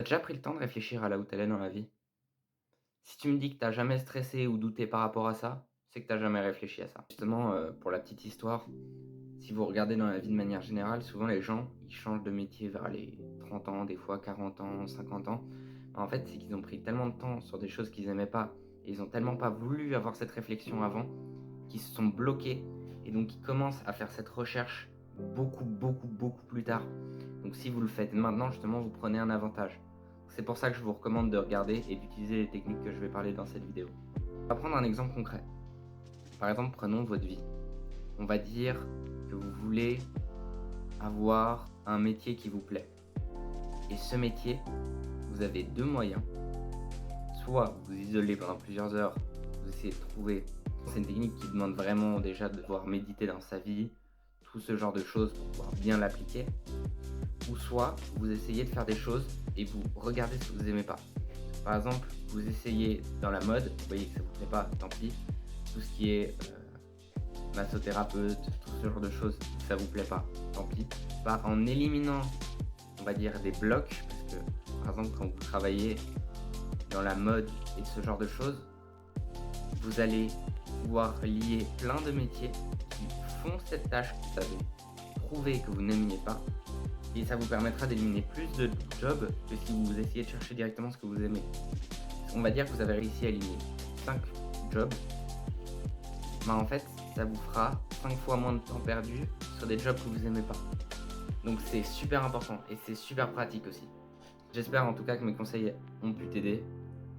T'as déjà pris le temps de réfléchir à là où tu allais dans la vie? Si tu me dis que t'as jamais stressé ou douté par rapport à ça, c'est que t'as jamais réfléchi à ça. Justement, pour la petite histoire, si vous regardez dans la vie de manière générale, souvent les gens, ils changent de métier vers les 30 ans, des fois 40 ans, 50 ans. En fait, c'est qu'ils ont pris tellement de temps sur des choses qu'ils aimaient pas et ils ont tellement pas voulu avoir cette réflexion avant, qu'ils se sont bloqués et donc ils commencent à faire cette recherche beaucoup, beaucoup, beaucoup plus tard. Donc si vous le faites maintenant, justement, vous prenez un avantage. C'est pour ça que je vous recommande de regarder et d'utiliser les techniques que je vais parler dans cette vidéo. On va prendre un exemple concret. Par exemple, prenons votre vie. On va dire que vous voulez avoir un métier qui vous plaît. Et ce métier, vous avez deux moyens. Soit vous isolez pendant plusieurs heures, vous essayez de trouver. C'est une technique qui demande vraiment déjà de devoir méditer dans sa vie, tout ce genre de choses pour pouvoir bien l'appliquer. Ou soit vous essayez de faire des choses et vous regardez ce que vous aimez pas. Par exemple, vous essayez dans la mode, vous voyez que ça vous plaît pas, tant pis. Tout ce qui est massothérapeute, tout ce genre de choses, ça vous plaît pas, tant pis. En éliminant, on va dire, des blocs, parce que par exemple, quand vous travaillez dans la mode et ce genre de choses, vous allez pouvoir lier plein de métiers qui font cette tâche que vous avez trouvé que vous n'aimiez pas. Et ça vous permettra d'éliminer plus de jobs que si vous essayez de chercher directement ce que vous aimez. On va dire que vous avez réussi à éliminer 5 jobs. Mais en fait, ça vous fera 5 fois moins de temps perdu sur des jobs que vous aimez pas. Donc c'est super important et c'est super pratique aussi. J'espère en tout cas que mes conseils ont pu t'aider.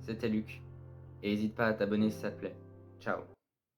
C'était Luc et n'hésite pas à t'abonner si ça te plaît. Ciao.